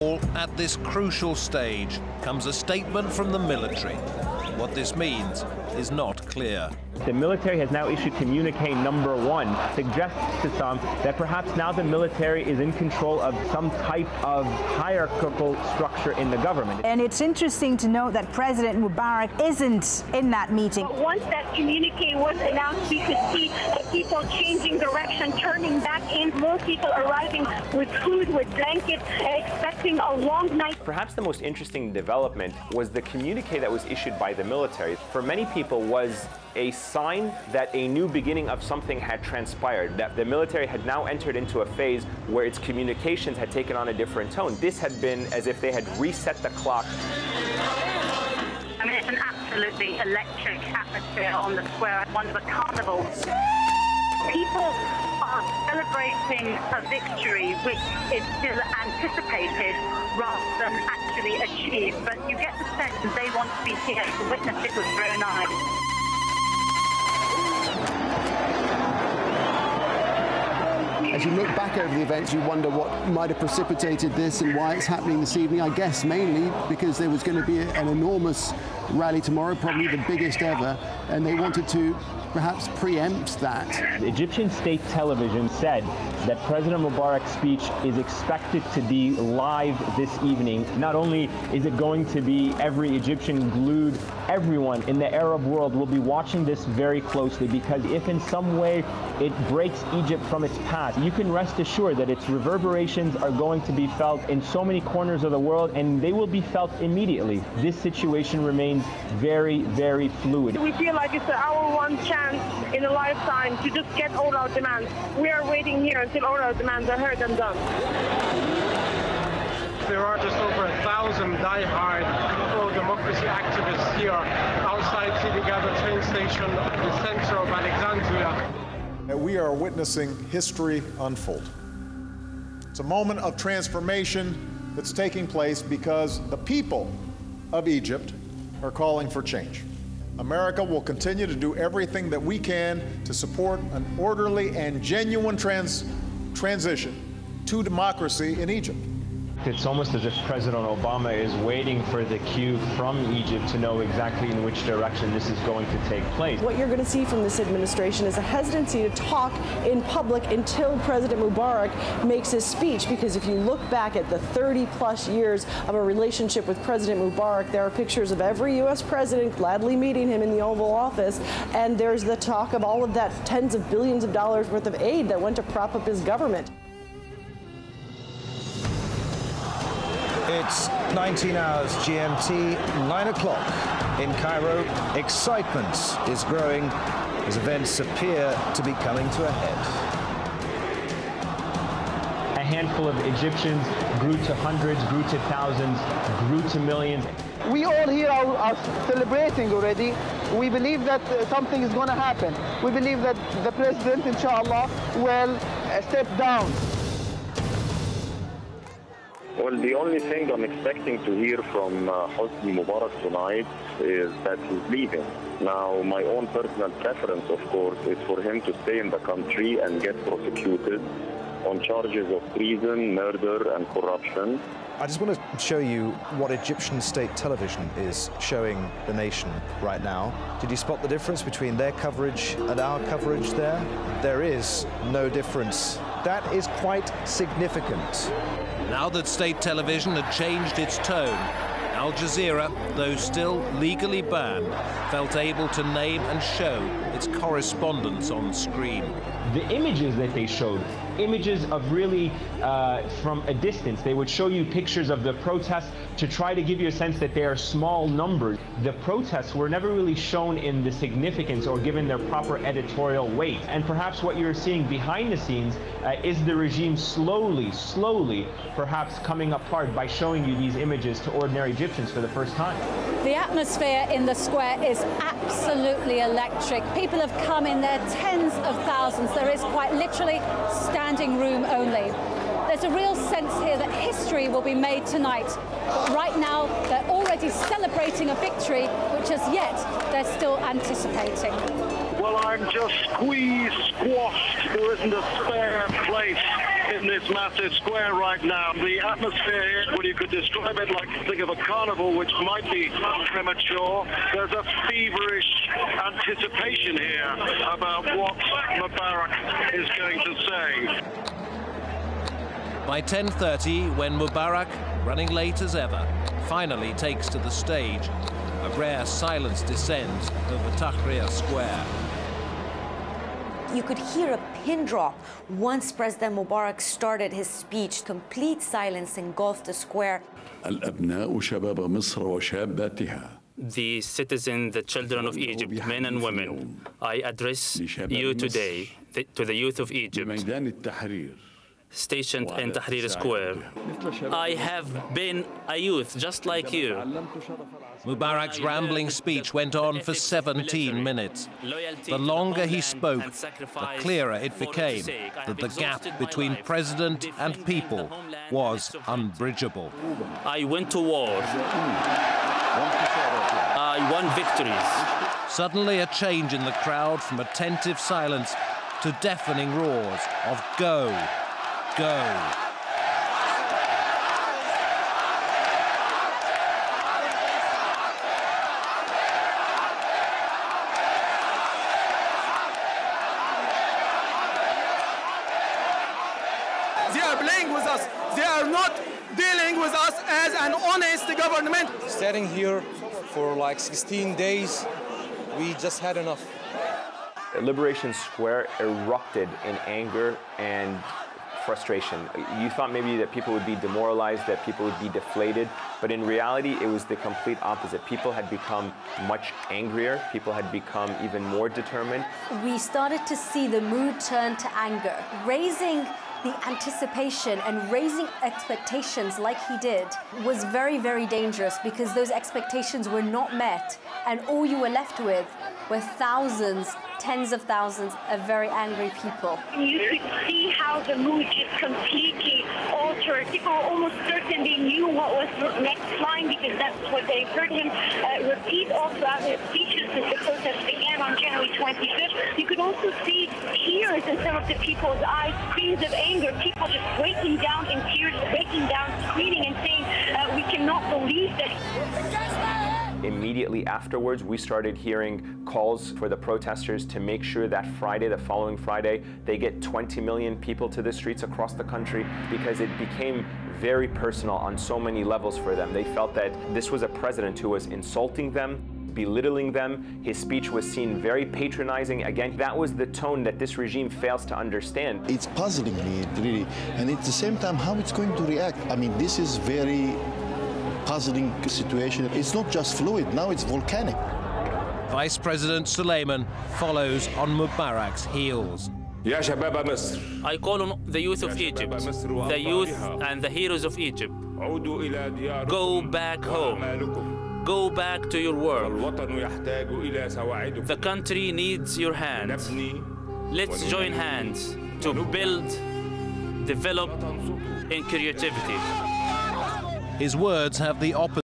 At this crucial stage comes a statement from the military. What this means is not clear. The military has now issued communique number 1, suggests to some that perhaps now the military is in control of some type of hierarchical structure in the government. And it's interesting to note that President Mubarak isn't in that meeting. But once that communique was announced, we could see people changing direction, turning back in, more people arriving with food, with blankets, expecting a long night. Perhaps the most interesting development was the communique that was issued by the military. For many people was a sign that a new beginning of something had transpired, that the military had now entered into a phase where its communications had taken on a different tone. This had been as if they had reset the clock. I mean, it's an absolutely electric atmosphere on the square, one of a carnival. People are celebrating a victory which is still anticipated rather than actually achieved, but you get the sense that they want to be here to witness it with their own eyes. As you look back over the events, you wonder what might have precipitated this and why it's happening this evening. I guess mainly because there was going to be an enormous rally tomorrow, probably the biggest ever, and they wanted to perhaps preempt that. Egyptian state television said that President Mubarak's speech is expected to be live this evening. Not only is it going to be every Egyptian glued, everyone in the Arab world will be watching this very closely, because if in some way it breaks Egypt from its past, you can rest assured that its reverberations are going to be felt in so many corners of the world, and they will be felt immediately. This situation remains very, very fluid. We feel like it's our one chance in a lifetime to just get all our demands. We are waiting here until all our demands are heard and done. There are just over 1,000 die-hard pro-democracy activists here outside Sidi Gaba train station in the center of Alexandria. We are witnessing history unfold. It's a moment of transformation that's taking place because the people of Egypt are calling for change. America will continue to do everything that we can to support an orderly and genuine transition to democracy in Egypt. It's almost as if President Obama is waiting for the cue from Egypt to know exactly in which direction this is going to take place. What you're going to see from this administration is a hesitancy to talk in public until President Mubarak makes his speech, because if you look back at the 30-plus years of a relationship with President Mubarak, there are pictures of every U.S. president gladly meeting him in the Oval Office, and there's the talk of all of that tens of billions of dollars worth of aid that went to prop up his government. It's 19 hours GMT, 9 o'clock in Cairo. Excitement is growing as events appear to be coming to a head. A handful of Egyptians grew to hundreds, grew to thousands, grew to millions. We all here are celebrating already. We believe that something is going to happen. We believe that the president, inshallah, will step down. Well, the only thing I'm expecting to hear from Hosni Mubarak tonight is that he's leaving. Now, my own personal preference, of course, is for him to stay in the country and get prosecuted on charges of treason, murder, and corruption. I just want to show you what Egyptian state television is showing the nation right now. Did you spot the difference between their coverage and our coverage there? There is no difference. That is quite significant. Now that state television had changed its tone, AlJazeera, though still legally banned, felt able to name and show its correspondents on screen. The images that they showed, images of really from a distance. They would show you pictures of the protests to try to give you a sense that they are small numbers. The protests were never really shown in the significance or given their proper editorial weight. And perhaps what you're seeing behind the scenes is the regime slowly, perhaps coming apart by showing you these images to ordinary Egyptians for the first time. The atmosphere in the square is absolutely electric. People have come in there, tens of thousands. There is quite literally standing room only. There's a real sense here that history will be made tonight. But right now, they're already celebrating a victory, which as yet, they're still anticipating. Well, I'm just squeezed, squashed. There isn't a spare place in this massive square right now. The atmosphere here, well, you could describe it like, think of a carnival, which might be premature. There's a feverish anticipation here about what Mubarak is going to say. By 10:30, when Mubarak, running late as ever, finally takes to the stage, a rare silence descends over Tahrir Square. You could hear a pin drop once President Mubarak started his speech. Complete silence engulfed the square. The citizens, the children of Egypt, men and women, I address you today, to the youth of Egypt, stationed in Tahrir Square. I have been a youth just like you. Mubarak's rambling speech went on for 17 minutes. The longer he spoke, the clearer it became that the gap between president and people was unbridgeable. I went to war. I won victories. Suddenly a change in the crowd from attentive silence to deafening roars of go, go. They are playing with us. They are not dealing with us as an honest government. Standing here for like 16 days, we just had enough. Liberation Square erupted in anger and frustration. You thought maybe that people would be demoralized, that people would be deflated, but in reality, it was the complete opposite. People had become much angrier. People had become even more determined. We started to see the mood turn to anger, raising the anticipation and raising expectations like he did was very, very dangerous because those expectations were not met, and all you were left with were thousands, tens of thousands of very angry people. You could see how the mood just completely altered. People almost certain they knew what was the next line because that's what they heard him repeat all throughout his speeches since the protest began on January 25th. You could also see tears in some of the people's eyes, screams of anger, people just breaking down in tears, breaking down, screaming and saying, we cannot believe that. Immediately afterwards, we started hearing calls for the protesters to make sure that Friday, the following Friday, they get 20 million people to the streets across the country because it became very personal on so many levels for them. They felt that this was a president who was insulting them, belittling them. His speech was seen very patronizing. Again, that was the tone that this regime fails to understand. It's puzzling me, really, and at the same time, how it's going to react. I mean, this is very puzzling situation. It's not just fluid, now it's volcanic. Vice President Suleiman follows on Mubarak's heels. I call on the youth of Egypt, the youth and the heroes of Egypt. Go back home. Go back to your world. The country needs your hands. Let's join hands to build, develop in creativity. His words have the opposite